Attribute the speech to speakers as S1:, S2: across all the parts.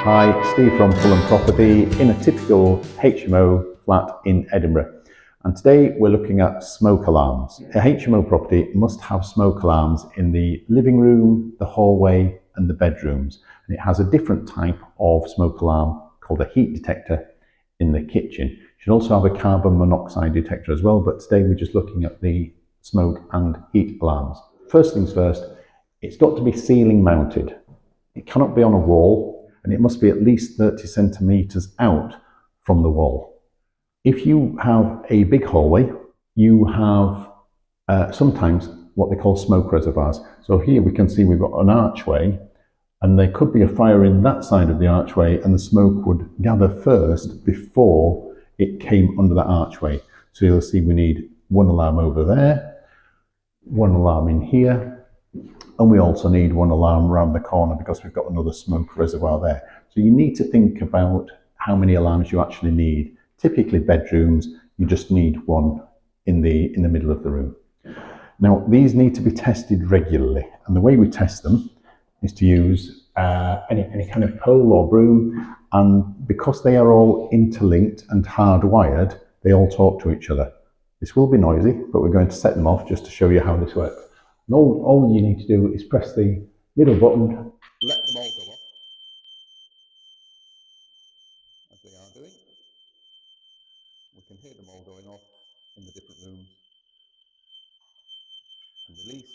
S1: Hi, Steve from Fulham Property in a typical HMO flat in Edinburgh. And today we're looking at smoke alarms. A HMO property must have smoke alarms in the living room, the hallway and the bedrooms. And it has a different type of smoke alarm called a heat detector in the kitchen. You should also have a carbon monoxide detector as well, but today we're just looking at the smoke and heat alarms. First things first, it's got to be ceiling mounted. It cannot be on a wall, and it must be at least 30 centimetres out from the wall. If you have a big hallway, you have sometimes what they call smoke reservoirs. So here we can see we've got an archway, and there could be a fire in that side of the archway, and the smoke would gather first before it came under that archway. So you'll see we need one alarm over there, one alarm in here, and we also need one alarm around the corner because we've got another smoke reservoir there. So you need to think about how many alarms you actually need. Typically bedrooms, you just need one in the middle of the room. Now these need to be tested regularly, and the way we test them is to use any kind of pole or broom, and because they are all interlinked and hardwired, they all talk to each other. This will be noisy, but we're going to set them off just to show you how this works. And all you need to do is press the middle button, let them all go off, as they are doing. We can hear them all going off in the different rooms, and release.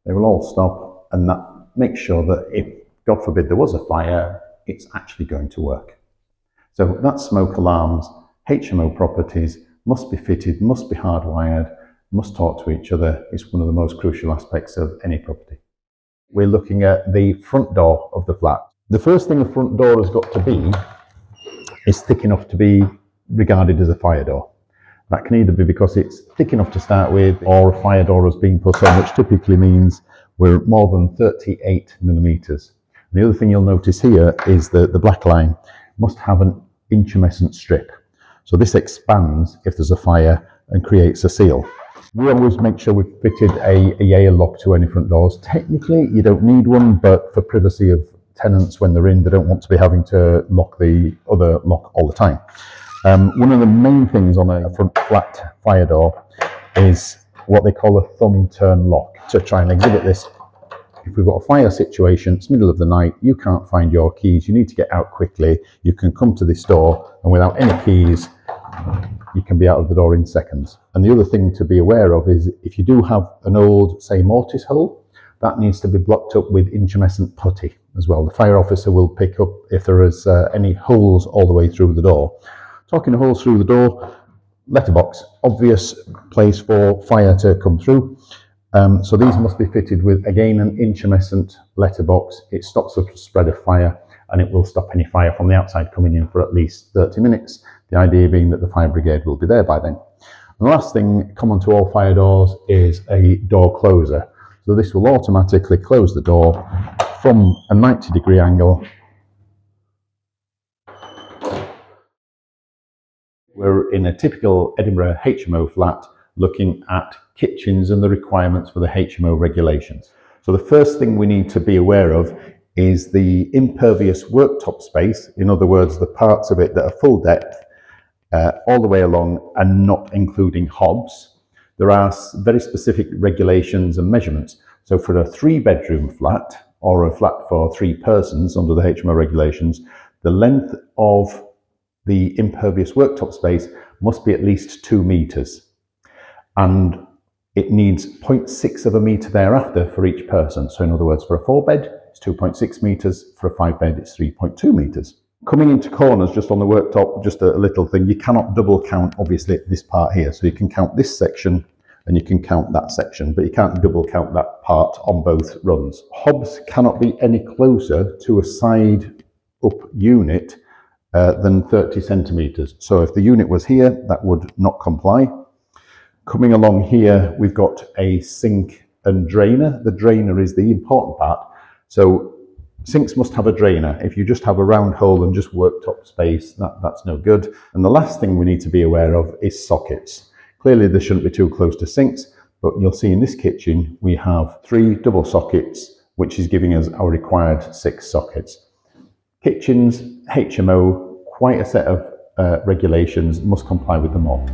S1: They will all stop, and that makes sure that if, God forbid, there was a fire, it's actually going to work. So that's smoke alarms. HMO properties must be fitted, must be hardwired, must talk to each other. It's one of the most crucial aspects of any property. We're looking at the front door of the flat. The first thing a front door has got to be is thick enough to be regarded as a fire door. That can either be because it's thick enough to start with, or a fire door has been put on, which typically means we're more than 38 millimetres. The other thing you'll notice here is that the black line must have an intumescent strip. So this expands if there's a fire and creates a seal. We always make sure we've fitted a Yale lock to any front doors. Technically, you don't need one, but for privacy of tenants when they're in, they don't want to be having to lock the other lock all the time. One of the main things on a front flat fire door is what they call a thumb turn lock. To try and exhibit this, if we've got a fire situation, it's middle of the night, you can't find your keys, you need to get out quickly, you can come to this door, and without any keys, you can be out of the door in seconds. And the other thing to be aware of is if you do have an old, say, mortise hole, that needs to be blocked up with intumescent putty as well. The fire officer will pick up if there is any holes all the way through the door. Talking holes through the door, letterbox, obvious place for fire to come through. So these must be fitted with, again, an intumescent letterbox. It stops the spread of fire, and it will stop any fire from the outside coming in for at least 30 minutes. The idea being that the fire brigade will be there by then. And the last thing common to all fire doors is a door closer. So this will automatically close the door from a 90-degree angle. We're in a typical Edinburgh HMO flat looking at kitchens and the requirements for the HMO regulations. So the first thing we need to be aware of is the impervious worktop space. In other words, the parts of it that are full depth all the way along and not including hobs. There are very specific regulations and measurements. So for a 3-bedroom flat or a flat for 3 persons under the HMO regulations, the length of the impervious worktop space must be at least 2 metres. And it needs 0.6 of a metre thereafter for each person. So in other words, for a 4-bed, it's 2.6 metres. For a 5-bed, it's 3.2 metres. Coming into corners just on the worktop, just a little thing, you cannot double count, obviously, this part here. So you can count this section and you can count that section, but you can't double count that part on both runs. Hobs cannot be any closer to a side up unit than 30 centimetres. So if the unit was here, that would not comply. Coming along here, we've got a sink and drainer. The drainer is the important part. So sinks must have a drainer. If you just have a round hole and just worktop space, that's no good. And the last thing we need to be aware of is sockets. Clearly they shouldn't be too close to sinks, but you'll see in this kitchen we have 3 double sockets which is giving us our required 6 sockets. Kitchens, HMO, quite a set of regulations, must comply with them all.